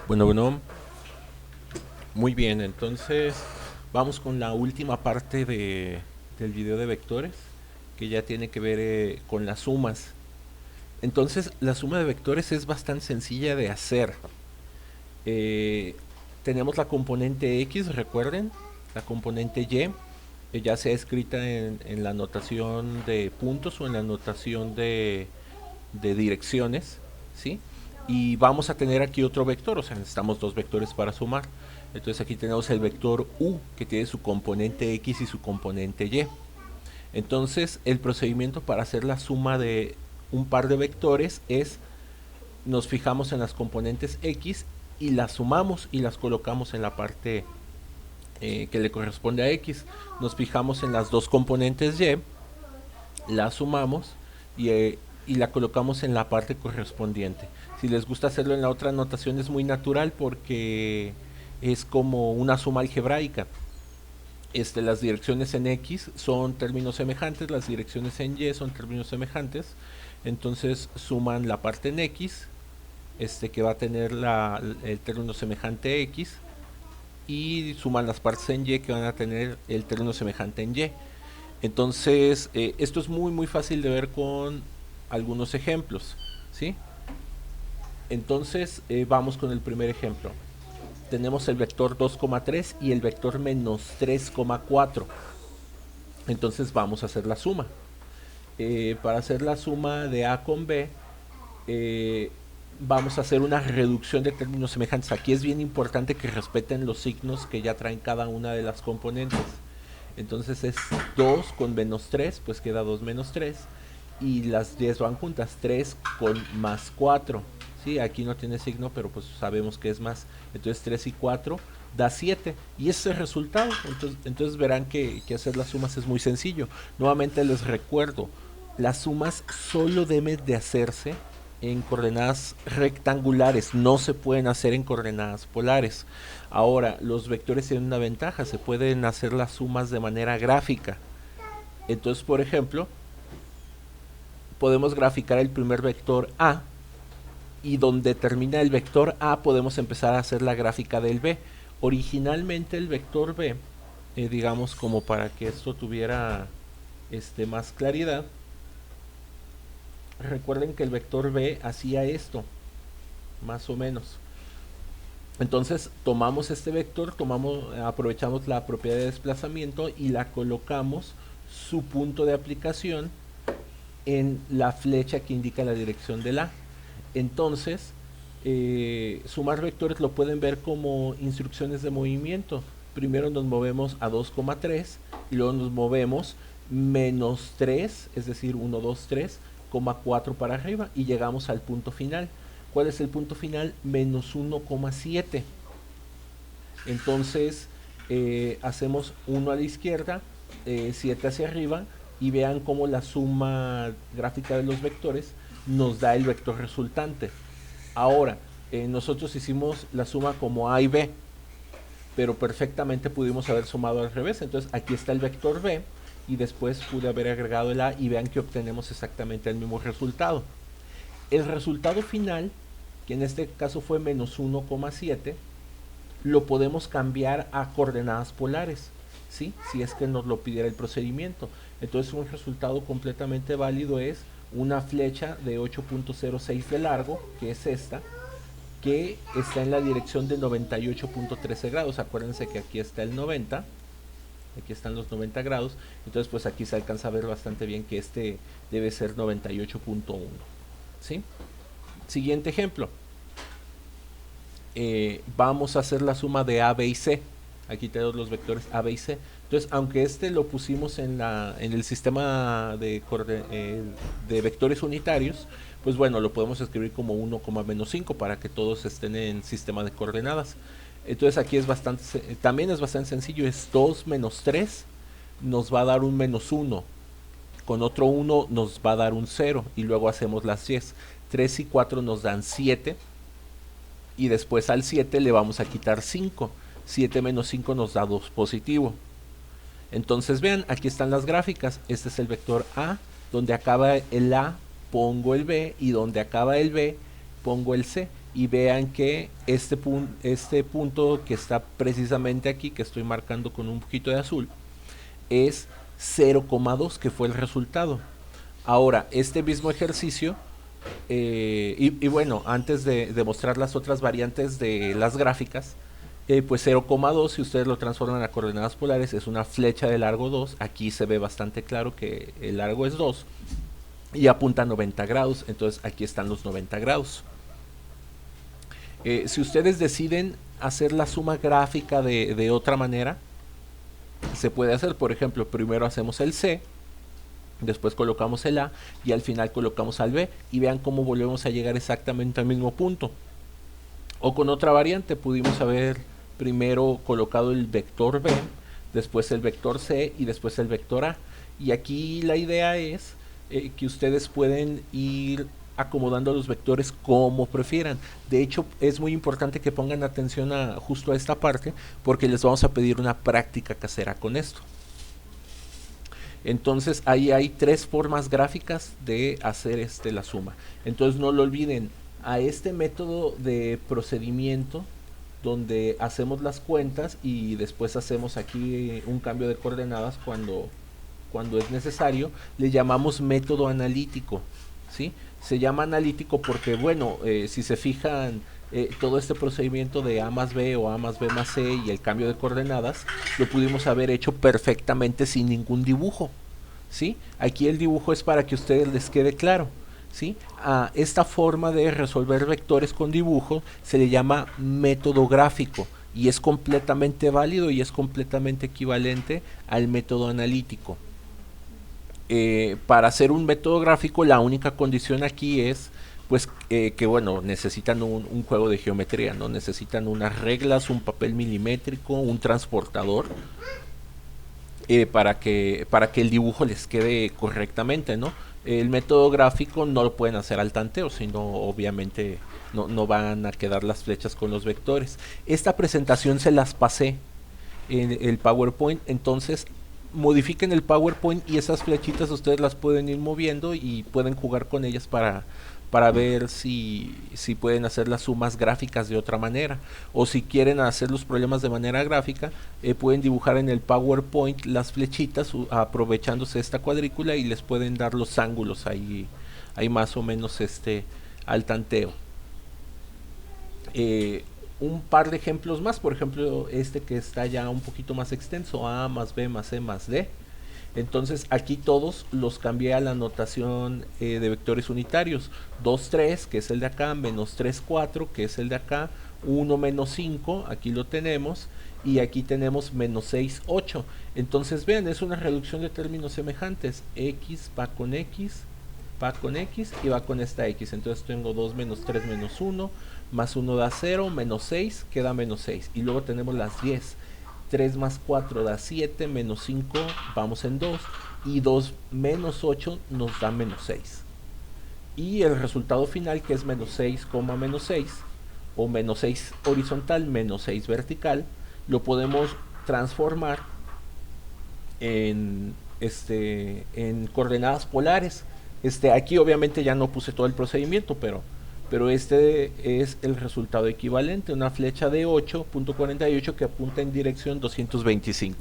Bueno, muy bien, entonces vamos con la última parte del video de vectores, que ya tiene que ver con las sumas. Entonces, la suma de vectores es bastante sencilla de hacer. Eh, Tenemos la componente X, recuerden, la componente Y, ya sea escrita en la notación de puntos o en la notación de direcciones, ¿sí? Y vamos a tener aquí otro vector, o sea, necesitamos dos vectores para sumar. Entonces aquí tenemos el vector U, que tiene su componente X y su componente Y. Entonces el procedimiento para hacer la suma de un par de vectores es, nos fijamos en las componentes X y las sumamos y las colocamos en la parte que le corresponde a X. Nos fijamos en las dos componentes Y, la sumamos y la colocamos en la parte correspondiente. Si les gusta hacerlo en la otra notación es muy natural porque es como una suma algebraica. Las direcciones en X son términos semejantes, las direcciones en Y son términos semejantes, entonces suman la parte en X, que va a tener el término semejante X, y suman las partes en Y que van a tener el término semejante en Y. Entonces, esto es muy fácil de ver con algunos ejemplos, ¿sí? Entonces, vamos con el primer ejemplo. Tenemos el vector 2,3 y el vector menos 3,4. Entonces, vamos a hacer la suma. Para hacer la suma de A con B, eh, vamos a hacer una reducción de términos semejantes. Aquí es bien importante que respeten los signos que ya traen cada una de las componentes. Entonces es 2 con menos 3, pues queda 2 menos 3. Y las 10 van juntas, 3 con más 4. Sí, aquí no tiene signo, pero pues sabemos que es más. Entonces 3 y 4 da 7. Y ese es el resultado. Entonces verán que hacer las sumas es muy sencillo. Nuevamente les recuerdo, las sumas solo deben de hacerse en coordenadas rectangulares, no se pueden hacer en coordenadas polares. Ahora, los vectores tienen una ventaja, se pueden hacer las sumas de manera gráfica. Entonces, por ejemplo, podemos graficar el primer vector A y donde termina el vector A podemos empezar a hacer la gráfica del B. Originalmente el vector B, digamos como para que esto tuviera más claridad, recuerden que el vector B hacía esto, más o menos. Entonces tomamos este vector, aprovechamos la propiedad de desplazamiento y la colocamos su punto de aplicación en la flecha que indica la dirección del A. Entonces, sumar vectores lo pueden ver como instrucciones de movimiento. Primero nos movemos a 2,3 y luego nos movemos menos 3, es decir, 1, 2, 3,4 para arriba y llegamos al punto final. ¿Cuál es el punto final? Menos 1,7. Entonces, hacemos 1 a la izquierda, 7 hacia arriba y vean cómo la suma gráfica de los vectores nos da el vector resultante. Ahora, nosotros hicimos la suma como A y B, pero perfectamente pudimos haber sumado al revés. Entonces aquí está el vector B y después pude haber agregado el A y vean que obtenemos exactamente el mismo resultado. El resultado final, que en este caso fue menos 1,7, lo podemos cambiar a coordenadas polares, ¿sí? Si es que nos lo pidiera el procedimiento. Entonces un resultado completamente válido es una flecha de 8.06 de largo, que es esta, que está en la dirección de 98.13 grados. Acuérdense que aquí está el 90, aquí están los 90 grados, entonces pues aquí se alcanza a ver bastante bien que este debe ser 98.1, ¿sí? Siguiente ejemplo. Vamos a hacer la suma de A, B y C. Aquí tenemos los vectores A, B y C. Entonces, aunque este lo pusimos en el sistema de vectores unitarios, pues bueno, lo podemos escribir como 1, menos 5 para que todos estén en sistema de coordenadas. Entonces aquí también es bastante sencillo, es 2 menos 3 nos va a dar un menos 1, con otro 1 nos va a dar un 0 y luego hacemos las 10. 3 y 4 nos dan 7 y después al 7 le vamos a quitar 5. 7 menos 5 nos da 2 positivo. Entonces vean, aquí están las gráficas. Este es el vector A, donde acaba el A pongo el B y donde acaba el B pongo el C. y vean que este punto que está precisamente aquí, que estoy marcando con un poquito de azul, es 0,2, que fue el resultado. Ahora, este mismo ejercicio, y bueno, antes de mostrar las otras variantes de las gráficas, pues 0,2, si ustedes lo transforman a coordenadas polares, es una flecha de largo 2. Aquí se ve bastante claro que el largo es 2 y apunta a 90 grados. Entonces aquí están los 90 grados. Si ustedes deciden hacer la suma gráfica de otra manera, se puede hacer. Por ejemplo, primero hacemos el C, después colocamos el A y al final colocamos al B, y vean cómo volvemos a llegar exactamente al mismo punto. O con otra variante, pudimos haber primero colocado el vector B, después el vector C y después el vector A. Y aquí la idea es que ustedes pueden ir acomodando los vectores como prefieran. De hecho, es muy importante que pongan atención justo a esta parte, porque les vamos a pedir una práctica casera con esto. Entonces ahí hay 3 formas gráficas de hacer la suma. Entonces no lo olviden, a este método de procedimiento donde hacemos las cuentas y después hacemos aquí un cambio de coordenadas cuando es necesario, le llamamos método analítico, ¿sí? Se llama analítico porque, bueno, si se fijan, todo este procedimiento de A más B o A más B más C y el cambio de coordenadas, lo pudimos haber hecho perfectamente sin ningún dibujo, ¿sí? Aquí el dibujo es para que a ustedes les quede claro, ¿sí? A esta forma de resolver vectores con dibujo se le llama método gráfico y es completamente válido y es completamente equivalente al método analítico. Para hacer un método gráfico, la única condición aquí es pues que bueno, necesitan un juego de geometría, ¿no? Necesitan unas reglas, un papel milimétrico, un transportador, para que el dibujo les quede correctamente, ¿no? El método gráfico no lo pueden hacer al tanteo, sino obviamente no van a quedar las flechas con los vectores. Esta presentación se las pasé en el PowerPoint, entonces modifiquen el PowerPoint y esas flechitas ustedes las pueden ir moviendo y pueden jugar con ellas para ver si pueden hacer las sumas gráficas de otra manera, o si quieren hacer los problemas de manera gráfica, pueden dibujar en el PowerPoint las flechitas aprovechándose esta cuadrícula y les pueden dar los ángulos ahí más o menos al tanteo. Un par de ejemplos más, por ejemplo este que está ya un poquito más extenso, A más B más C más D. Entonces aquí todos los cambié a la notación de vectores unitarios. 2, 3, que es el de acá, menos 3, 4, que es el de acá, 1, menos 5, aquí lo tenemos, y aquí tenemos menos 6, 8. Entonces vean, es una reducción de términos semejantes. X va con X y va con esta X. Entonces tengo 2 menos 3 menos 1, más 1 da 0, menos 6, queda menos 6. Y luego tenemos las 10. 3 más 4 da 7, menos 5, vamos en 2, y 2 menos 8 nos da menos 6. Y el resultado final, que es menos 6, menos 6, o menos 6 horizontal, menos 6 vertical, lo podemos transformar en coordenadas polares. Aquí obviamente ya no puse todo el procedimiento, pero este es el resultado equivalente, una flecha de 8.48 que apunta en dirección 225.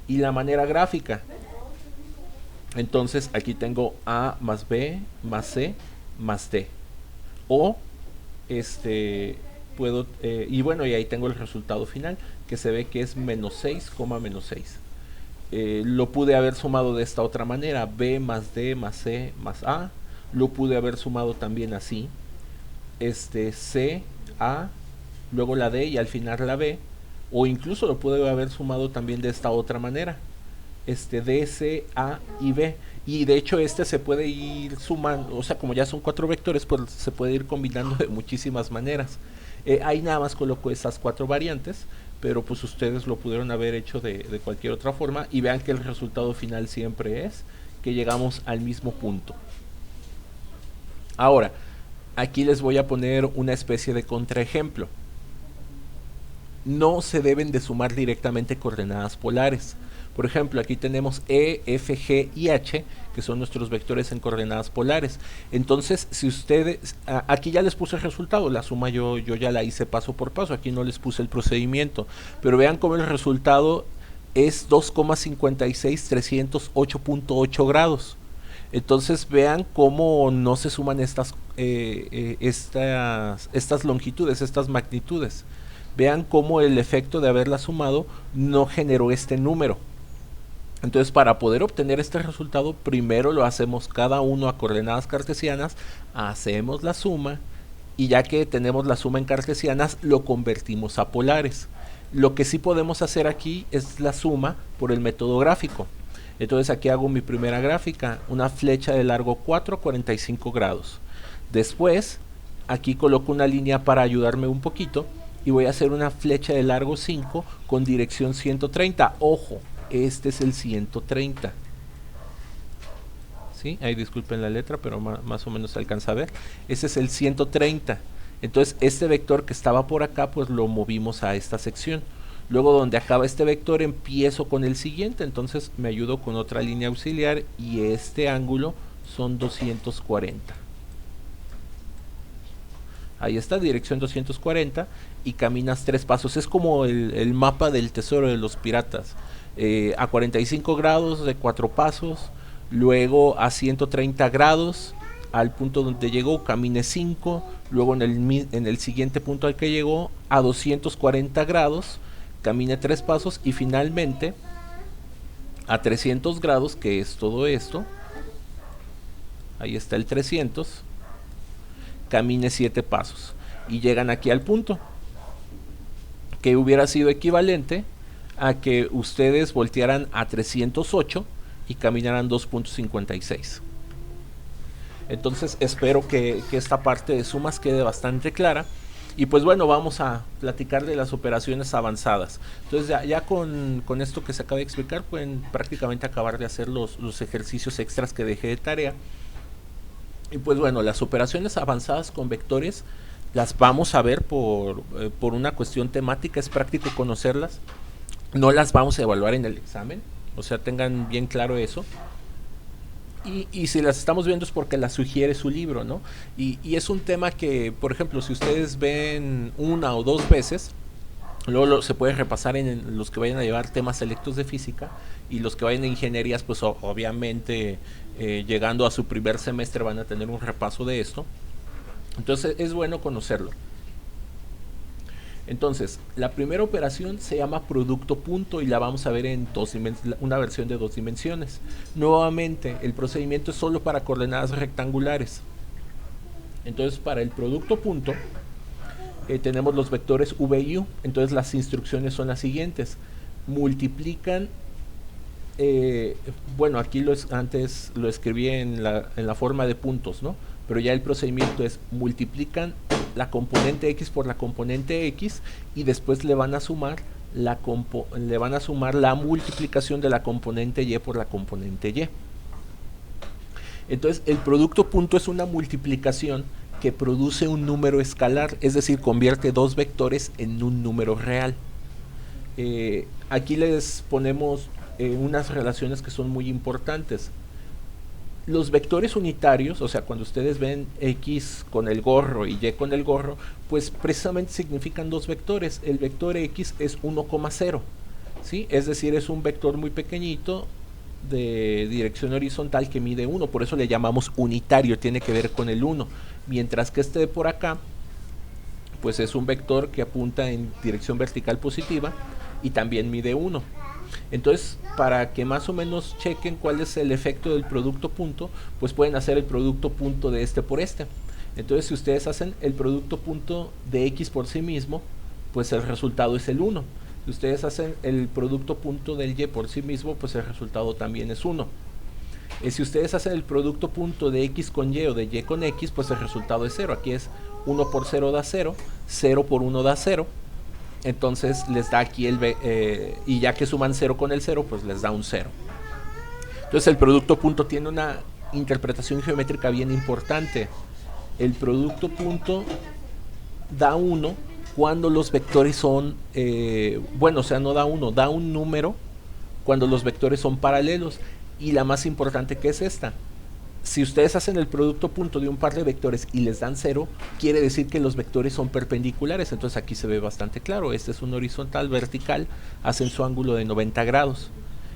Y la manera gráfica, entonces aquí tengo A más B más C más D. O puedo, y bueno, y ahí tengo el resultado final, que se ve que es menos 6, menos 6. Lo pude haber sumado de esta otra manera, B más D más C más A. Lo pude haber sumado también así, C, A, luego la D y al final la B, o incluso lo pude haber sumado también de esta otra manera, D, C, A y B, y de hecho se puede ir sumando, o sea, como ya son 4 vectores, pues se puede ir combinando de muchísimas maneras. Ahí nada más coloco esas 4 variantes, pero pues ustedes lo pudieron haber hecho de cualquier otra forma, y vean que el resultado final siempre es que llegamos al mismo punto. Ahora, aquí les voy a poner una especie de contraejemplo. No se deben de sumar directamente coordenadas polares, Por ejemplo, aquí tenemos E, F, G y H, que son nuestros vectores en coordenadas polares. Entonces, si ustedes, aquí ya les puse el resultado, la suma yo ya la hice paso por paso, aquí no les puse el procedimiento, pero vean cómo el resultado es 2,56308.8 grados. Entonces vean cómo no se suman estas longitudes, estas magnitudes. Vean cómo el efecto de haberla sumado no generó este número. Entonces, para poder obtener este resultado, primero lo hacemos cada uno a coordenadas cartesianas, hacemos la suma, y ya que tenemos la suma en cartesianas, lo convertimos a polares. Lo que sí podemos hacer aquí es la suma por el método gráfico. Entonces aquí hago mi primera gráfica, una flecha de largo 4 a 45 grados. Después, aquí coloco una línea para ayudarme un poquito, y voy a hacer una flecha de largo 5 con dirección 130. Ojo, este es el 130. ¿Sí? Ahí disculpen la letra, pero más o menos se alcanza a ver. Este es el 130. Entonces este vector que estaba por acá, pues lo movimos a esta sección. Luego, donde acaba este vector, empiezo con el siguiente. Entonces me ayudo con otra línea auxiliar, y este ángulo son 240. Ahí está, dirección 240, y caminas 3 pasos. Es como el mapa del tesoro de los piratas. A 45 grados de 4 pasos, luego a 130 grados al punto donde llegó, camine 5, luego en el siguiente punto al que llegó, a 240 grados, camine 3 pasos, y finalmente a 300 grados, que es todo esto, ahí está el 300, camine 7 pasos, y llegan aquí al punto, que hubiera sido equivalente a que ustedes voltearan a 308 y caminaran 2.56. Entonces espero que esta parte de sumas quede bastante clara. Y pues bueno, vamos a platicar de las operaciones avanzadas. Entonces ya con esto que se acaba de explicar, pueden prácticamente acabar de hacer los ejercicios extras que dejé de tarea. Y pues bueno, las operaciones avanzadas con vectores las vamos a ver por una cuestión temática. Es práctico conocerlas. No las vamos a evaluar en el examen, o sea, tengan bien claro eso. Y si las estamos viendo es porque las sugiere su libro, ¿no? Y es un tema que, por ejemplo, si ustedes ven una o dos veces, luego se puede repasar en los que vayan a llevar temas selectos de física, y los que vayan a ingenierías, pues obviamente llegando a su primer semestre van a tener un repaso de esto. Entonces es bueno conocerlo. Entonces, la primera operación se llama producto punto, y la vamos a ver en una versión de 2 dimensiones. Nuevamente, el procedimiento es solo para coordenadas rectangulares. Entonces, para el producto punto, tenemos los vectores v y u. Entonces, las instrucciones son las siguientes. Multiplican, bueno, aquí antes lo escribí en la forma de puntos, ¿no? Pero ya el procedimiento es multiplican la componente x por la componente x, y después le van a sumar la multiplicación de la componente y por la componente y. Entonces el producto punto es una multiplicación que produce un número escalar, es decir, convierte dos vectores en un número real. Aquí les ponemos unas relaciones que son muy importantes. Los vectores unitarios, o sea, cuando ustedes ven x con el gorro y y con el gorro, pues precisamente significan dos vectores. El vector x es 1,0, ¿sí? Es decir, es un vector muy pequeñito de dirección horizontal que mide 1, por eso le llamamos unitario, tiene que ver con el 1. Mientras que este de por acá, pues es un vector que apunta en dirección vertical positiva y también mide 1. Entonces, para que más o menos chequen cuál es el efecto del producto punto, pues pueden hacer el producto punto de este por este. Entonces, si ustedes hacen el producto punto de x por sí mismo, pues el resultado es el 1. Si ustedes hacen el producto punto del y por sí mismo, pues el resultado también es 1. Si ustedes hacen el producto punto de x con y o de y con x, pues el resultado es 0. Aquí es 1 por 0 da 0, 0 por 1 da 0. Entonces les da aquí y ya que suman 0 con el 0, pues les da un 0. Entonces el producto punto tiene una interpretación geométrica bien importante. El producto punto da 1 cuando los vectores son, bueno, o sea, no da 1, da un número cuando los vectores son paralelos. Y la más importante, que es esta: si ustedes hacen el producto punto de un par de vectores y les dan 0, quiere decir que los vectores son perpendiculares. Entonces aquí se ve bastante claro. Este es un horizontal, vertical, hacen su ángulo de 90 grados.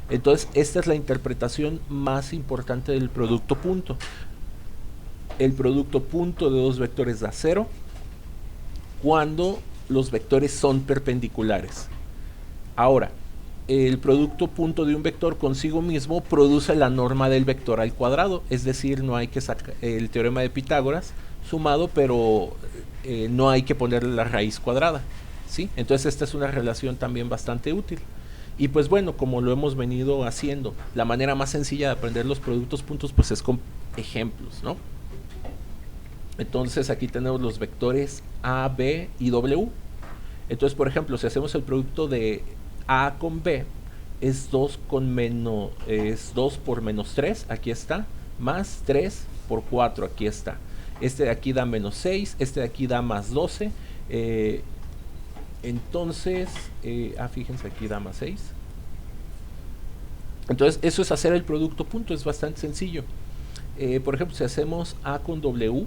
Entonces esta es la interpretación más importante del producto punto. El producto punto de dos vectores da 0 cuando los vectores son perpendiculares. Ahora, el producto punto de un vector consigo mismo produce la norma del vector al cuadrado, es decir, no hay que sacar el teorema de Pitágoras sumado, pero no hay que ponerle la raíz cuadrada, ¿sí? Entonces esta es una relación también bastante útil. Y pues bueno, como lo hemos venido haciendo, la manera más sencilla de aprender los productos puntos pues es con ejemplos, ¿no? Entonces aquí tenemos los vectores A, B y W. Entonces, por ejemplo, si hacemos el producto de A con B, es 2 por menos 3, aquí está, más 3 por 4, aquí está. Este de aquí da menos 6, este de aquí da más 12. Entonces, fíjense, aquí da más 6. Entonces, eso es hacer el producto punto, es bastante sencillo. Por ejemplo, si hacemos A con W,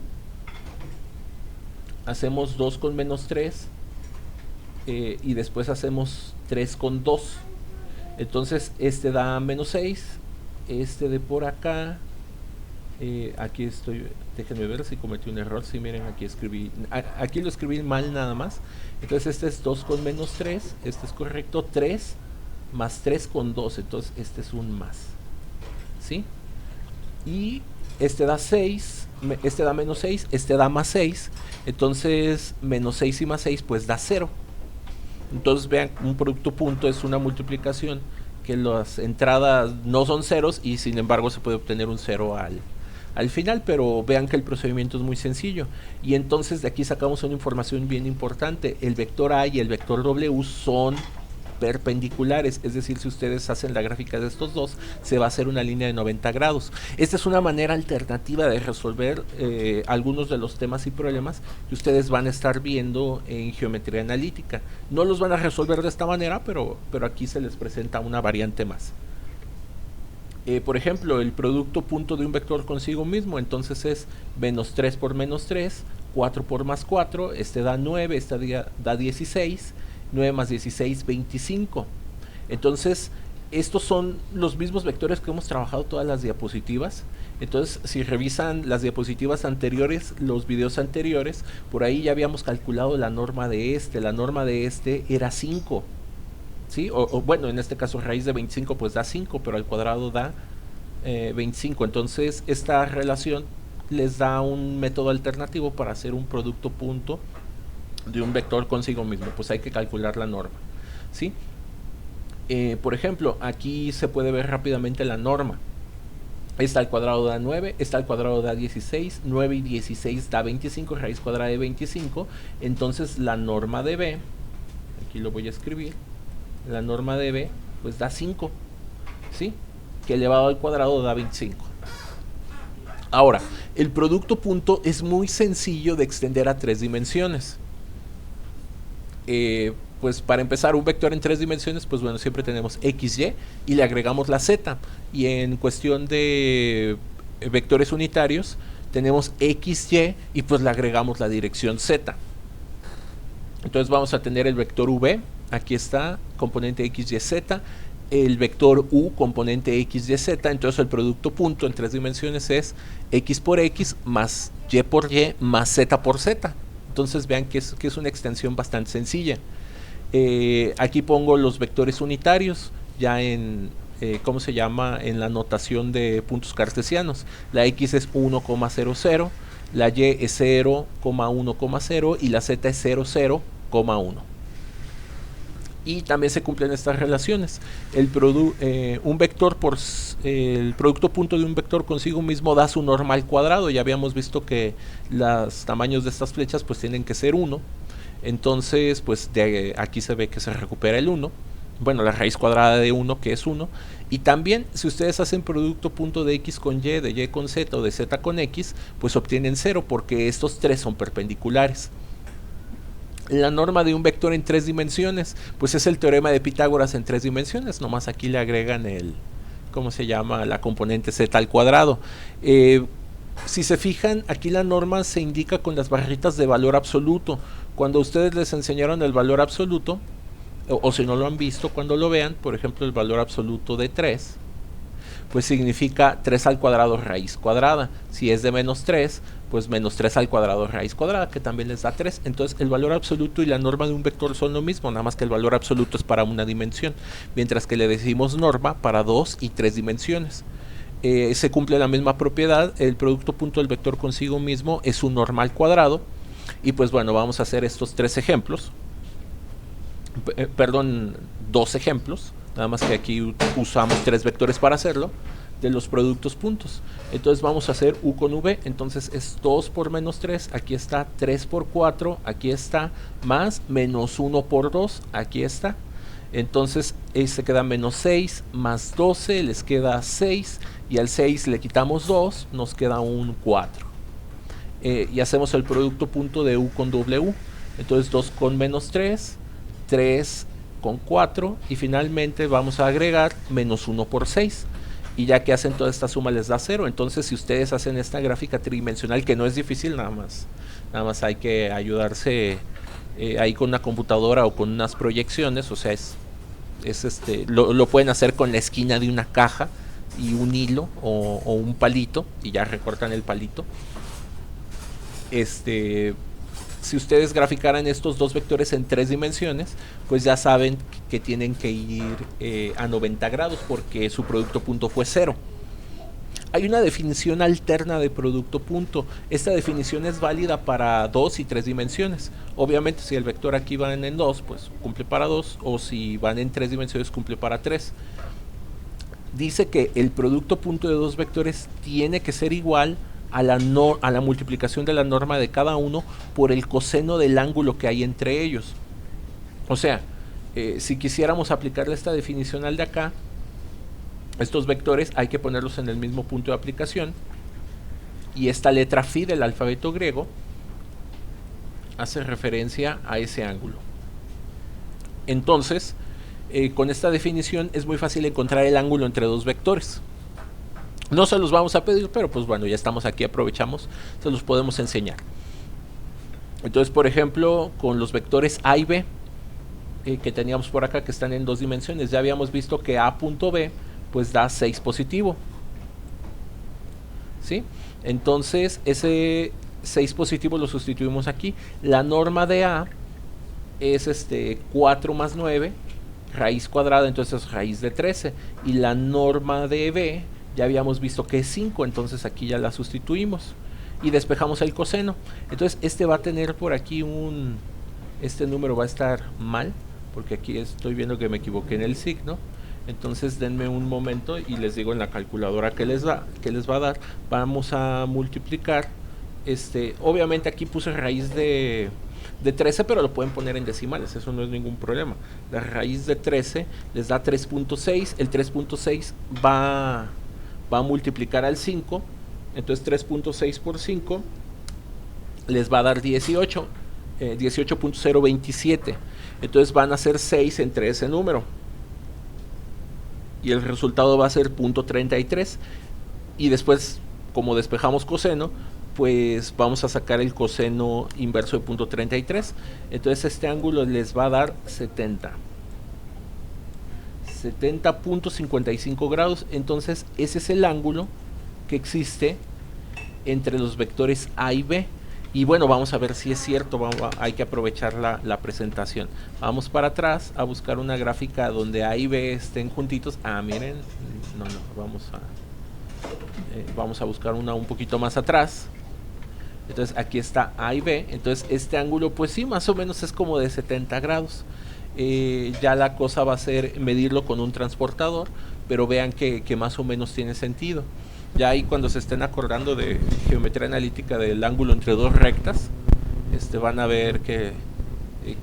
hacemos 2 con menos 3, y después hacemos 3 con 2. Entonces este da menos 6, este de por acá, aquí estoy, déjenme ver si cometí un error. Sí, miren, aquí lo escribí mal nada más. Entonces este es 2 con menos 3, este es correcto, 3 más 3 con 2, entonces este es un más, ¿sí? Y este da 6, este da menos 6, este da más 6, entonces menos 6 y más 6 pues da 0. Entonces vean, un producto punto es una multiplicación que las entradas no son ceros y sin embargo se puede obtener un 0 al final, pero vean que el procedimiento es muy sencillo. Y entonces de aquí sacamos una información bien importante: el vector A y el vector W son perpendiculares, es decir, si ustedes hacen la gráfica de estos dos, se va a hacer una línea de 90 grados. Esta es una manera alternativa de resolver algunos de los temas y problemas que ustedes van a estar viendo en geometría analítica. No los van a resolver de esta manera, pero aquí se les presenta una variante más. Por ejemplo, el producto punto de un vector consigo mismo, entonces es menos 3 por menos 3, 4 por más 4, este da 9, este da 16, 9 más 16, 25. Entonces, estos son los mismos vectores que hemos trabajado todas las diapositivas. Entonces, si revisan las diapositivas anteriores, los videos anteriores, por ahí ya habíamos calculado la norma de este. La norma de este era 5, ¿sí? O bueno, en este caso raíz de 25 pues da 5, pero al cuadrado da 25. Entonces, esta relación les da un método alternativo para hacer un producto punto de un vector consigo mismo. Pues hay que calcular la norma, ¿sí? Por ejemplo, aquí se puede ver rápidamente la norma. Esta al cuadrado da 9, esta al cuadrado da 16, 9 y 16 da 25, raíz cuadrada de 25. Entonces la norma de B, aquí lo voy a escribir, la norma de B pues da 5, ¿sí? Que elevado al cuadrado da 25. Ahora, el producto punto es muy sencillo de extender a 3 dimensiones. Pues para empezar, un vector en 3 dimensiones, pues bueno, siempre tenemos x, y y le agregamos la z. Y en cuestión de vectores unitarios, tenemos x, y pues le agregamos la dirección z. Entonces vamos a tener el vector v, aquí está, componente x, y, z. El vector u, componente x, y, z. Entonces el producto punto en 3 dimensiones es x por x más y por y más z por z. Entonces vean que es una extensión bastante sencilla. Aquí pongo los vectores unitarios ya en, ¿cómo se llama? En la notación de puntos cartesianos. La x es 1,00, la y es 0,1,0 y la z es 0,0,1. Y también se cumplen estas relaciones. El producto punto de un vector consigo mismo da su norma al cuadrado. Ya habíamos visto que los tamaños de estas flechas pues tienen que ser 1. Entonces pues aquí se ve que se recupera el 1. Bueno, la raíz cuadrada de 1, que es 1. Y también si ustedes hacen producto punto de x con y, de y con z o de z con x, pues obtienen 0 porque estos tres son perpendiculares. La norma de un vector en 3 dimensiones, pues es el teorema de Pitágoras en 3 dimensiones, nomás aquí le agregan el, ¿cómo se llama? La componente z al cuadrado. Si se fijan, aquí la norma se indica con las barritas de valor absoluto. Cuando ustedes les enseñaron el valor absoluto, o si no lo han visto, cuando lo vean, por ejemplo, el valor absoluto de 3, pues significa 3 al cuadrado raíz cuadrada. Si es de menos 3, pues menos 3 al cuadrado raíz cuadrada, que también les da 3. Entonces el valor absoluto y la norma de un vector son lo mismo, nada más que el valor absoluto es para una dimensión, mientras que le decimos norma para 2 y 3 dimensiones. Se cumple la misma propiedad, el producto punto del vector consigo mismo es su norma al cuadrado. Y pues bueno, vamos a hacer estos 3 ejemplos, perdón, 2 ejemplos, nada más que aquí usamos 3 vectores para hacerlo, de los productos puntos. Entonces vamos a hacer U con V, entonces es 2 por menos 3, aquí está, 3 por 4, aquí está, más menos 1 por 2, aquí está. Entonces se queda menos 6, más 12, les queda 6, y al 6 le quitamos 2, nos queda un 4. Y hacemos el producto punto de U con W, entonces 2 con menos 3, 3 con 4, y finalmente vamos a agregar menos 1 por 6. Y ya que hacen toda esta suma les da 0. Entonces si ustedes hacen esta gráfica tridimensional, que no es difícil, nada más hay que ayudarse ahí con una computadora o con unas proyecciones, o sea, lo pueden hacer con la esquina de una caja y un hilo o un palito, y ya recortan el palito. Si ustedes graficaran estos 2 vectores en 3 dimensiones, pues ya saben que tienen que ir a 90 grados porque su producto punto fue 0. Hay una definición alterna de producto punto. Esta definición es válida para 2 y 3 dimensiones. Obviamente si el vector aquí van en 2, pues cumple para 2, o si van en 3 dimensiones cumple para 3. Dice que el producto punto de 2 vectores tiene que ser igual a la multiplicación de la norma de cada uno por el coseno del ángulo que hay entre ellos. O sea, si quisiéramos aplicarle esta definición al de acá, estos vectores hay que ponerlos en el mismo punto de aplicación, y esta letra phi del alfabeto griego hace referencia a ese ángulo. Entonces, con esta definición es muy fácil encontrar el ángulo entre 2 vectores. No se los vamos a pedir, pero pues bueno, ya estamos aquí, aprovechamos, se los podemos enseñar. Entonces, por ejemplo, con los vectores A y B que teníamos por acá, que están en 2 dimensiones, ya habíamos visto que A.B pues da 6 positivo, ¿sí? Entonces ese 6 positivo lo sustituimos aquí. La norma de A es 4 más 9 raíz cuadrada, entonces es raíz de 13, y la norma de B ya habíamos visto que es 5, entonces aquí ya la sustituimos y despejamos el coseno. Entonces va a tener por aquí este número va a estar mal, porque aquí estoy viendo que me equivoqué en el signo. Entonces denme un momento y les digo en la calculadora que les va a dar. Vamos a multiplicar, obviamente aquí puse raíz de 13, pero lo pueden poner en decimales, eso no es ningún problema. La raíz de 13 les da 3.6, el 3.6 va a multiplicar al 5, entonces 3.6 por 5 les va a dar 18, 18.027, entonces van a ser 6 entre ese número, y el resultado va a ser 0.33, y después, como despejamos coseno, pues vamos a sacar el coseno inverso de 0.33, entonces este ángulo les va a dar 70.55 grados. Entonces ese es el ángulo que existe entre los vectores A y B. Y bueno, vamos a ver si es cierto, hay que aprovechar la presentación. Vamos para atrás a buscar una gráfica donde A y B estén juntitos. Miren, vamos a buscar una un poquito más atrás. Entonces aquí está A y B, entonces este ángulo pues sí, más o menos es como de 70 grados. Ya la cosa va a ser medirlo con un transportador, pero vean que más o menos tiene sentido. Ya ahí cuando se estén acordando de geometría analítica del ángulo entre 2 rectas, van a ver que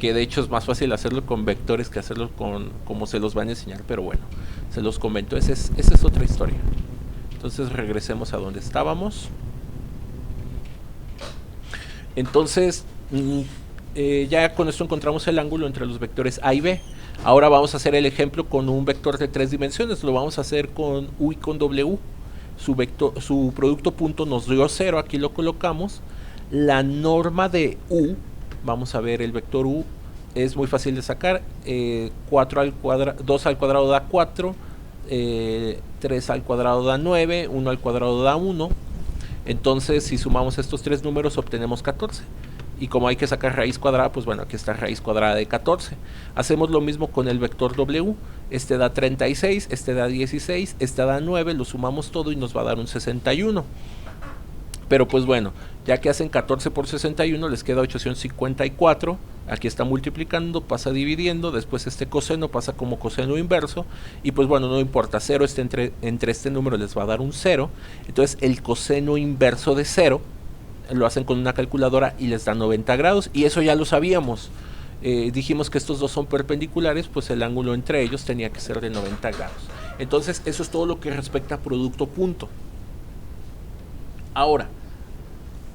de hecho es más fácil hacerlo con vectores que hacerlo como se los van a enseñar, pero bueno, se los comento, esa es otra historia. Entonces regresemos a donde estábamos. Entonces, Ya con esto encontramos el ángulo entre los vectores A y B. Ahora vamos a hacer el ejemplo con un vector de 3 dimensiones. Lo vamos a hacer con U y con W. Su producto punto nos dio 0, aquí lo colocamos. La norma de U, vamos a ver el vector U, es muy fácil de sacar. 2 al cuadrado da 4, 3 al cuadrado da 9, 1 al cuadrado da 1. Entonces, si sumamos estos tres números, obtenemos 14. Y como hay que sacar raíz cuadrada, pues bueno, aquí está raíz cuadrada de 14. Hacemos lo mismo con el vector W. Este da 36, este da 16, este da 9, lo sumamos todo y nos va a dar un 61. Pero pues bueno, ya que hacen 14 por 61, les queda 854. Aquí está multiplicando, pasa dividiendo, después este coseno pasa como coseno inverso. Y pues bueno, no importa, 0 entre este número les va a dar un 0. Entonces el coseno inverso de 0 lo hacen con una calculadora y les da 90 grados. Y eso ya lo sabíamos. Dijimos que estos dos son perpendiculares, pues el ángulo entre ellos tenía que ser de 90 grados. Entonces eso es todo lo que respecta a producto punto. Ahora,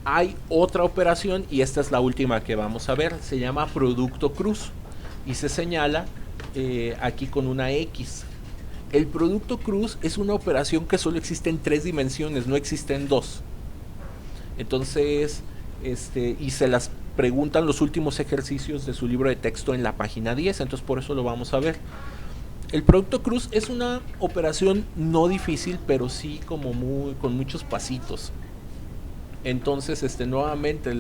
hay otra operación y esta es la última que vamos a ver. Se llama producto cruz y se señala aquí con una X. El producto cruz es una operación que solo existe en 3 dimensiones, no existe en 2. Entonces, y se las preguntan los últimos ejercicios de su libro de texto en la página 10, entonces por eso lo vamos a ver. El producto cruz es una operación no difícil, pero sí como con muchos pasitos. Entonces, nuevamente,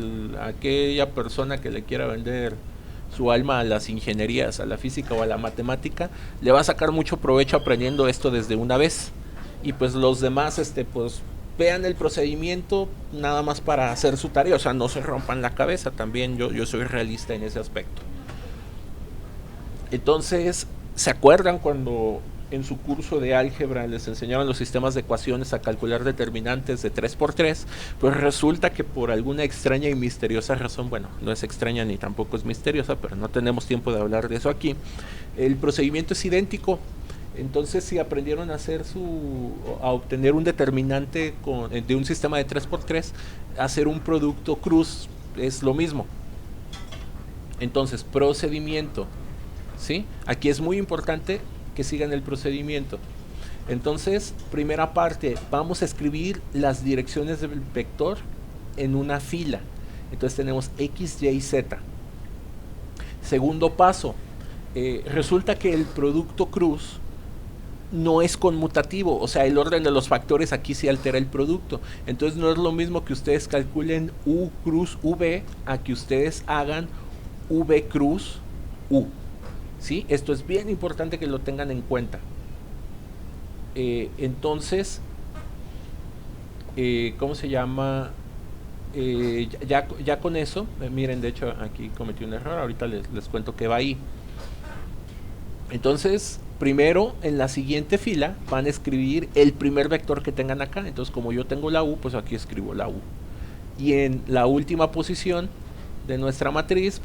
aquella persona que le quiera vender su alma a las ingenierías, a la física o a la matemática, le va a sacar mucho provecho aprendiendo esto desde una vez. Y pues los demás, pues vean el procedimiento nada más para hacer su tarea, o sea, no se rompan la cabeza. También yo soy realista en ese aspecto. Entonces, ¿se acuerdan cuando en su curso de álgebra les enseñaban los sistemas de ecuaciones a calcular determinantes de 3×3? Pues resulta que por alguna extraña y misteriosa razón, bueno, no es extraña ni tampoco es misteriosa, pero no tenemos tiempo de hablar de eso aquí, el procedimiento es idéntico. Entonces, si aprendieron a obtener un determinante de un sistema de 3×3, hacer un producto cruz es lo mismo. Entonces, procedimiento, ¿sí? Aquí es muy importante que sigan el procedimiento. Entonces, primera parte, vamos a escribir las direcciones del vector en una fila. Entonces tenemos X, Y, Z. Segundo paso, resulta que el producto cruz no es conmutativo, o sea, el orden de los factores aquí sí altera el producto. Entonces no es lo mismo que ustedes calculen U cruz V a que ustedes hagan V cruz U. ¿Sí? Esto es bien importante que lo tengan en cuenta. Entonces, ¿cómo se llama? Ya con eso, miren, de hecho aquí cometí un error, ahorita les cuento que va ahí. Entonces, primero en la siguiente fila van a escribir el primer vector que tengan acá. Entonces, como yo tengo la U, pues aquí escribo la U. Y en la última posición de nuestra matriz,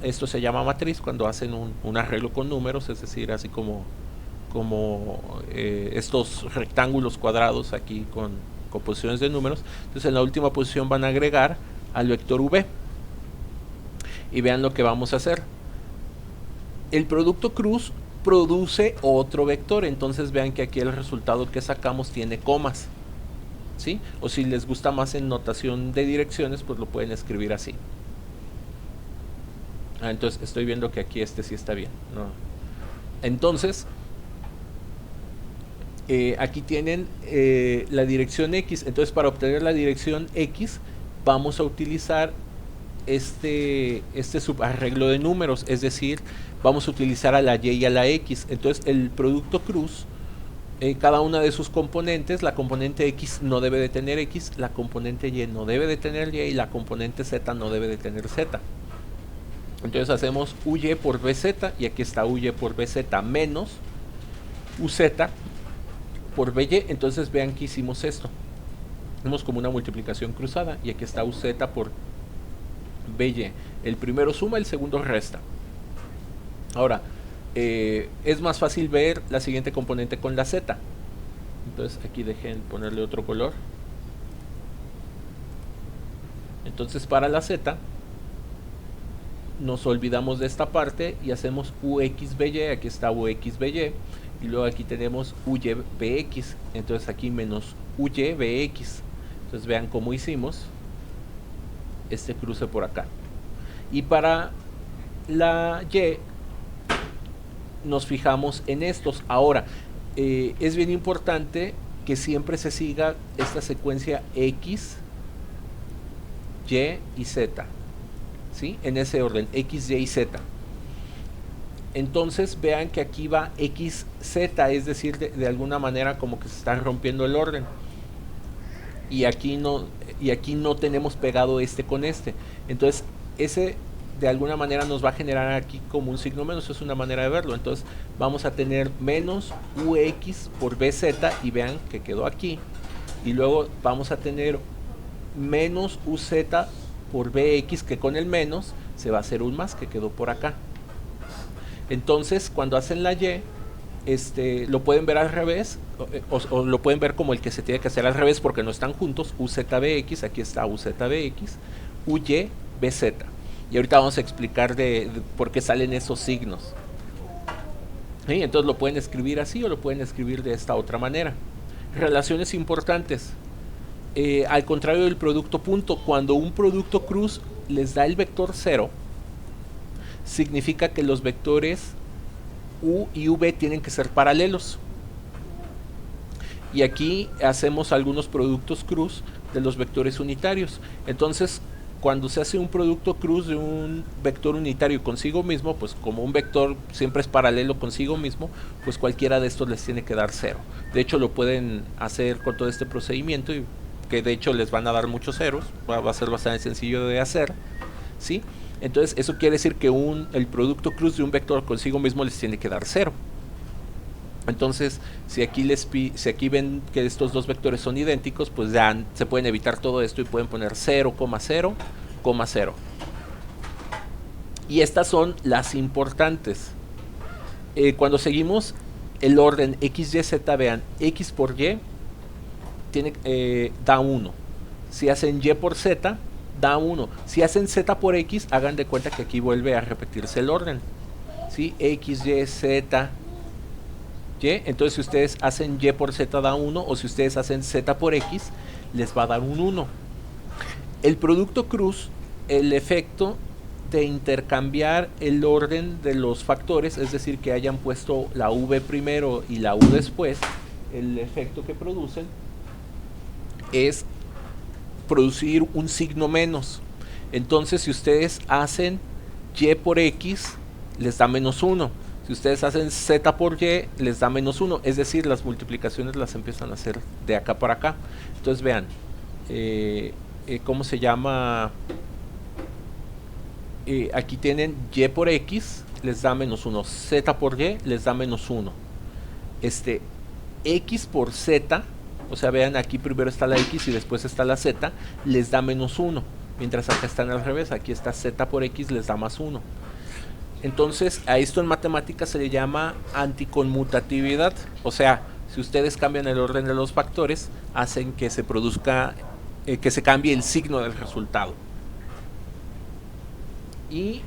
esto se llama matriz cuando hacen un arreglo con números, es decir, así como estos rectángulos cuadrados aquí con posiciones de números. Entonces en la última posición van a agregar al vector V. Y vean lo que vamos a hacer. El producto cruz produce otro vector, entonces vean que aquí el resultado que sacamos tiene comas, ¿sí? O si les gusta más en notación de direcciones, pues lo pueden escribir así. Entonces estoy viendo que aquí sí está bien, ¿no? Entonces aquí tienen la dirección X. Entonces para obtener la dirección X vamos a utilizar este subarreglo de números, es decir, vamos a utilizar a la Y y a la X. Entonces el producto cruz, cada una de sus componentes, la componente X no debe de tener X, la componente Y no debe de tener Y y la componente Z no debe de tener Z. Entonces hacemos UY por BZ y aquí está UY por BZ menos UZ por BY. Entonces vean que hicimos esto. Hicimos como una multiplicación cruzada y aquí está UZ por BY. El primero suma, el segundo resta. Ahora, es más fácil ver la siguiente componente con la Z. Entonces aquí dejen ponerle otro color. Entonces para la Z nos olvidamos de esta parte y hacemos UXBY, aquí está UXBY, y luego aquí tenemos UYBX, entonces aquí menos UYBX. Entonces vean cómo hicimos este cruce por acá. Y para la Y nos fijamos en estos. Ahora, es bien importante que siempre se siga esta secuencia X, Y y Z, ¿sí? En ese orden, X, Y y Z. Entonces vean que aquí va XZ, es decir, de alguna manera como que se está rompiendo el orden. Y aquí no tenemos pegado este con este. Entonces ese de alguna manera nos va a generar aquí como un signo menos, es una manera de verlo. Entonces vamos a tener menos UX por BZ y vean que quedó aquí. Y luego vamos a tener menos UZ por BX, que con el menos se va a hacer un más que quedó por acá. Entonces cuando hacen la Y, lo pueden ver al revés, o lo pueden ver como el que se tiene que hacer al revés porque no están juntos. UZBX, aquí está UZBX, UYBZ. Y ahorita vamos a explicar de por qué salen esos signos. ¿Sí? Entonces lo pueden escribir así o lo pueden escribir de esta otra manera. Relaciones importantes. Al contrario del producto punto, cuando un producto cruz les da el vector 0, significa que los vectores U y V tienen que ser paralelos. Y aquí hacemos algunos productos cruz de los vectores unitarios. Entonces, cuando se hace un producto cruz de un vector unitario consigo mismo, pues como un vector siempre es paralelo consigo mismo, pues cualquiera de estos les tiene que dar 0. De hecho, lo pueden hacer con todo este procedimiento, y que de hecho les van a dar muchos ceros, va a ser bastante sencillo de hacer, ¿sí? Entonces eso quiere decir que el producto cruz de un vector consigo mismo les tiene que dar 0. Entonces si aquí ven que estos dos vectores son idénticos, pues ya se pueden evitar todo esto y pueden poner 0, 0, 0. Y estas son las importantes. Cuando seguimos el orden X, Y, Z, vean, X por Y da 1. Si hacen Y por Z, da 1. Si hacen Z por X, hagan de cuenta que aquí vuelve a repetirse el orden, ¿sí? X, Y, Z, Y. Entonces si ustedes hacen Y por Z da 1, o si ustedes hacen Z por X, les va a dar un 1. El producto cruz, el efecto de intercambiar el orden de los factores, es decir, que hayan puesto la V primero y la U después, el efecto que producen es producir un signo menos. Entonces si ustedes hacen Y por X, les da menos 1. Si ustedes hacen Z por Y, les da menos 1. Es decir, las multiplicaciones las empiezan a hacer de acá para acá. Entonces vean, ¿cómo se llama? Aquí tienen Y por X, les da menos 1. Z por Y, les da menos 1. X por Z, o sea, vean, aquí primero está la X y después está la Z, les da menos 1. Mientras acá están al revés, aquí está Z por X, les da más 1. Entonces, a esto en matemáticas se le llama anticonmutatividad. O sea, si ustedes cambian el orden de los factores, hacen que se produzca, que se cambie el signo del resultado. Y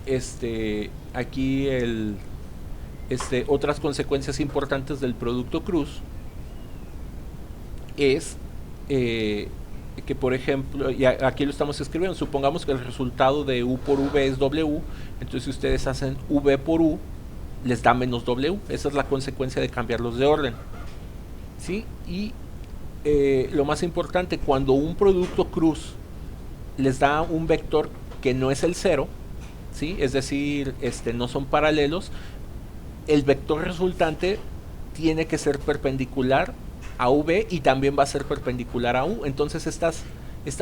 aquí otras consecuencias importantes del producto cruz es que, por ejemplo, y aquí lo estamos escribiendo, supongamos que el resultado de U por V es W, entonces si ustedes hacen V por U, les da menos W. Esa es la consecuencia de cambiarlos de orden, ¿sí? Y lo más importante, cuando un producto cruz les da un vector que no es el 0, ¿sí? Es decir, no son paralelos, el vector resultante tiene que ser perpendicular a V y también va a ser perpendicular a U. Entonces estas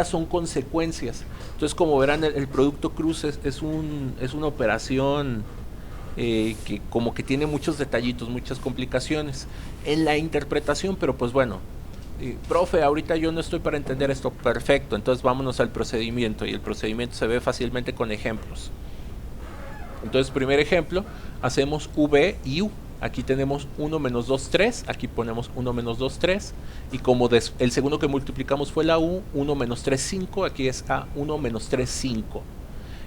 son consecuencias. Entonces, como verán, el producto cruz es una operación que como que tiene muchos detallitos, muchas complicaciones en la interpretación, pero pues bueno, profe, ahorita yo no estoy para entender esto. Perfecto, entonces vámonos al procedimiento, y el procedimiento se ve fácilmente con ejemplos. Entonces, primer ejemplo, hacemos V y U. Aquí tenemos 1 menos 2, 3. Aquí ponemos 1 menos 2, 3. Y como el segundo que multiplicamos fue la U, 1 menos 3, 5. Aquí es A 1 menos 3, 5.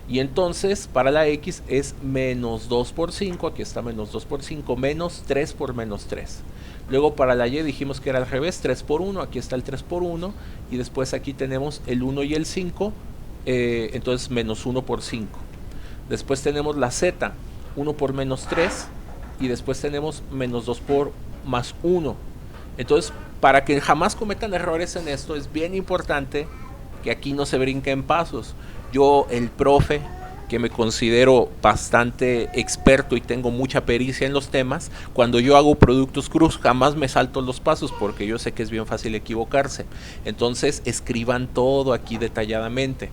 Y entonces para la X es menos 2 por 5, aquí está menos 2 por 5, menos 3 por menos 3. Luego para la Y dijimos que era al revés, 3 por 1, aquí está el 3 por 1. Y después aquí tenemos el 1 y el 5, entonces menos 1 por 5. Después tenemos la Z, 1 por menos 3. Y después tenemos menos 2 por más 1. Entonces, para que jamás cometan errores en esto, es bien importante que aquí no se brinquen pasos. Yo, el profe, que me considero bastante experto y tengo mucha pericia en los temas, cuando yo hago productos cruz jamás me salto los pasos porque yo sé que es bien fácil equivocarse. Entonces escriban todo aquí detalladamente.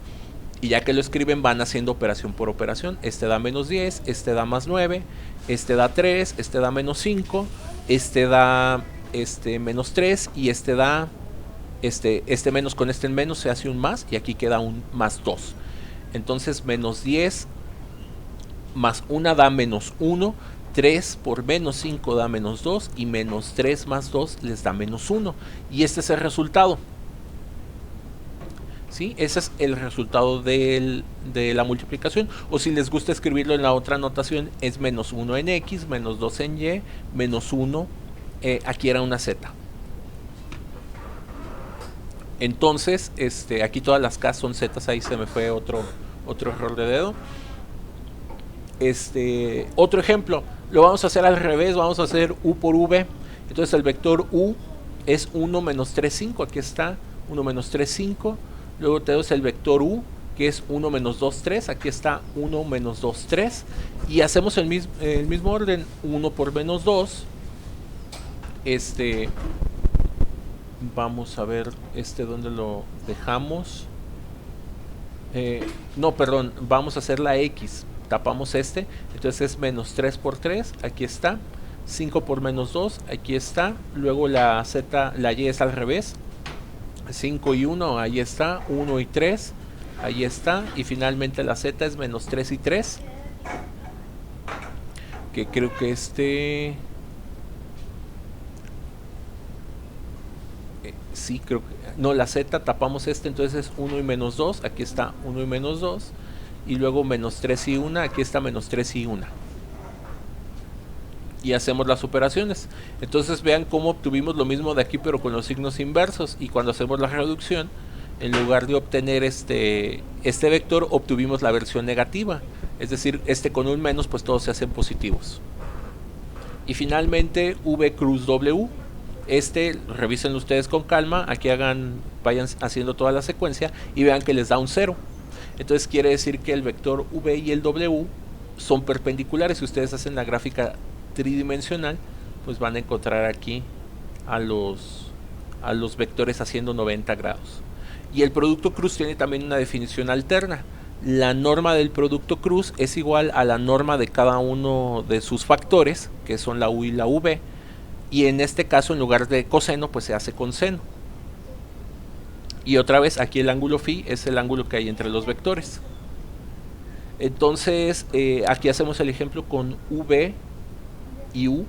Y ya que lo escriben van haciendo operación por operación. Este da menos 10, este da más 9, este da 3, este da menos 5, este da menos 3 y este da este menos con este menos se hace un más y aquí queda un más 2. Entonces menos 10 más 1 da menos 1, 3 por menos 5 da menos 2 y menos 3 más 2 les da menos 1. Y este es el resultado. ¿Sí? Ese es el resultado de la multiplicación. O si les gusta escribirlo en la otra notación, es menos 1 en X, menos 2 en Y, menos 1, aquí era una Z. Entonces, aquí todas las K son Z, ahí se me fue otro error de dedo. Otro ejemplo, lo vamos a hacer al revés, vamos a hacer U por V. Entonces el vector U es 1 menos 3, 5, aquí está, 1 menos 3, 5. Luego tenemos el vector U, que es 1 menos 2, 3, aquí está 1 menos 2, 3. Y hacemos el mismo orden, 1 por menos 2. Vamos a ver dónde lo dejamos. No, perdón, vamos a hacer la X. Tapamos entonces es menos 3 por 3, aquí está. 5 por menos 2, aquí está. Luego la Z, la Y es al revés. 5 y 1, ahí está. 1 y 3, ahí está. Y finalmente la Z es menos 3 y 3. Que creo que sí, creo que... No, la Z, tapamos entonces es 1 y menos 2. Aquí está 1 y menos 2. Y luego menos 3 y 1. Aquí está menos 3 y 1. Y hacemos las operaciones. Entonces vean cómo obtuvimos lo mismo de aquí, pero con los signos inversos. Y cuando hacemos la reducción, en lugar de obtener este vector, obtuvimos la versión negativa. Es decir, con un menos, pues todos se hacen positivos. Y finalmente, V cruz W. Revisen ustedes con calma, aquí vayan haciendo toda la secuencia y vean que les da un 0. Entonces quiere decir que el vector V y el W son perpendiculares. Si ustedes hacen la gráfica tridimensional, pues van a encontrar aquí a los vectores haciendo 90 grados. Y el producto cruz tiene también una definición alterna. La norma del producto cruz es igual a la norma de cada uno de sus factores, que son la U y la V. Y en este caso, en lugar de coseno, pues se hace con seno. Y otra vez, aquí el ángulo phi es el ángulo que hay entre los vectores. Entonces, aquí hacemos el ejemplo con V y U,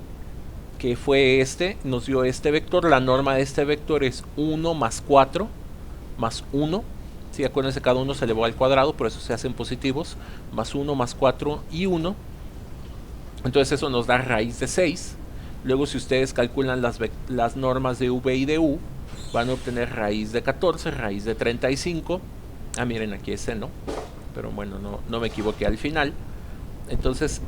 que fue nos dio este vector. La norma de este vector es 1 más 4 más 1. ¿Sí? Acuérdense, cada uno se elevó al cuadrado, por eso se hacen positivos. Más 1 más 4 y 1. Entonces eso nos da raíz de 6. Luego, si ustedes calculan las normas de V y de U, van a obtener raíz de 14, raíz de 35. Ah, miren, aquí es seno, pero bueno, no me equivoqué al final. Entonces,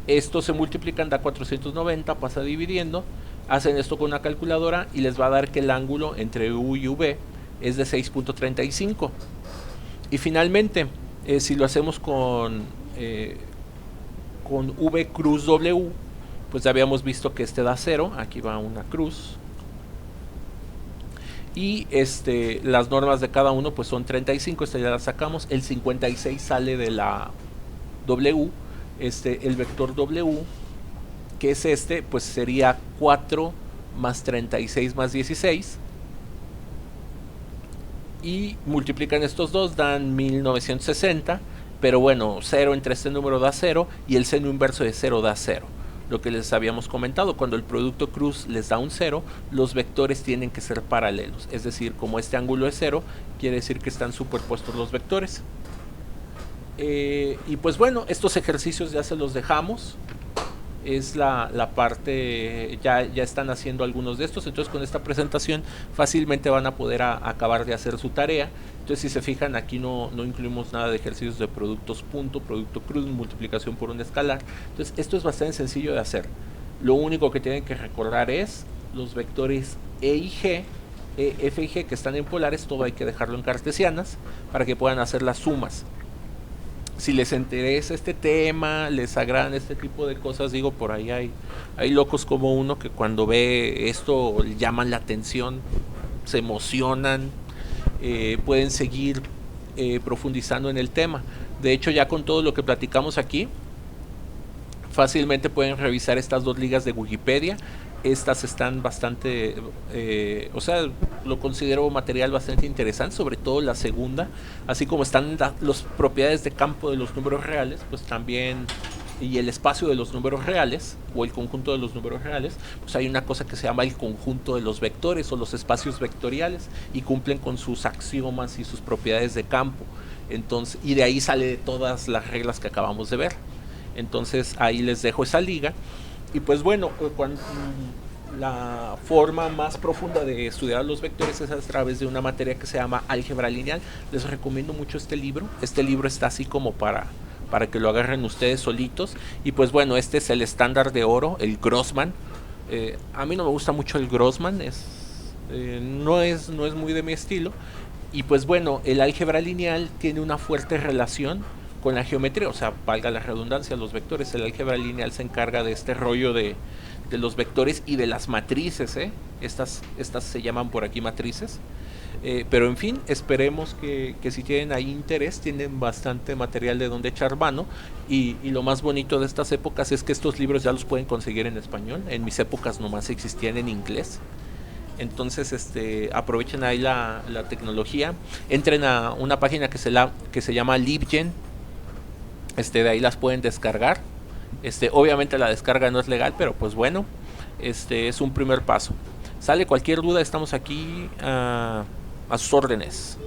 estos se multiplican, da 490, pasa dividiendo. Hacen esto con una calculadora y les va a dar que el ángulo entre U y V es de 6.35. Y finalmente, si lo hacemos con V cruz W, pues ya habíamos visto que da 0, aquí va una cruz. Y las normas de cada uno pues son 35, ya la sacamos. El 56 sale de la W. El vector W, que es pues sería 4 más 36 más 16. Y multiplican estos dos, dan 1960. Pero bueno, 0 entre este número da 0 y el seno inverso de 0 da 0. Lo que les habíamos comentado, cuando el producto cruz les da un 0, los vectores tienen que ser paralelos. Es decir, como este ángulo es 0, quiere decir que están superpuestos los vectores. Y pues bueno, estos ejercicios ya se los dejamos. Es la parte, ya están haciendo algunos de estos, entonces con esta presentación fácilmente van a poder acabar de hacer su tarea. Entonces si se fijan, aquí no incluimos nada de ejercicios de productos punto, producto cruz, multiplicación por un escalar. Entonces esto es bastante sencillo de hacer. Lo único que tienen que recordar es los vectores E y G, F y G que están en polares, todo hay que dejarlo en cartesianas para que puedan hacer las sumas. Si les interesa este tema, les agradan este tipo de cosas, digo, por ahí hay locos como uno que cuando ve esto llaman la atención, se emocionan, pueden seguir profundizando en el tema. De hecho, ya con todo lo que platicamos aquí, fácilmente pueden revisar estas dos ligas de Wikipedia. Estas están bastante, o sea, lo considero material bastante interesante, sobre todo la segunda, así como están las propiedades de campo de los números reales, pues también, y el espacio de los números reales, o el conjunto de los números reales, pues hay una cosa que se llama el conjunto de los vectores, o los espacios vectoriales, y cumplen con sus axiomas y sus propiedades de campo. Entonces, y de ahí sale todas las reglas que acabamos de ver. Entonces ahí les dejo esa liga. Y pues bueno, la forma más profunda de estudiar los vectores es a través de una materia que se llama álgebra lineal. Les recomiendo mucho este libro. Este libro está así como para que lo agarren ustedes solitos. Y pues bueno, este es el estándar de oro, el Grossman. A mí no me gusta mucho el Grossman, no es muy de mi estilo. Y pues bueno, el álgebra lineal tiene una fuerte relación con la geometría, o sea, valga la redundancia, los vectores. El álgebra lineal se encarga de este rollo de los vectores y de las matrices, estas se llaman por aquí matrices. Pero en fin, esperemos que si tienen ahí interés, tienen bastante material de donde echar mano. Y lo más bonito de estas épocas es que estos libros ya los pueden conseguir en español. En mis épocas nomás existían en inglés. Entonces aprovechen ahí la tecnología. Entren a una página que se llama LibGen. De ahí las pueden descargar. Obviamente la descarga no es legal, pero pues bueno, es un primer paso. Sale cualquier duda, estamos aquí a sus órdenes.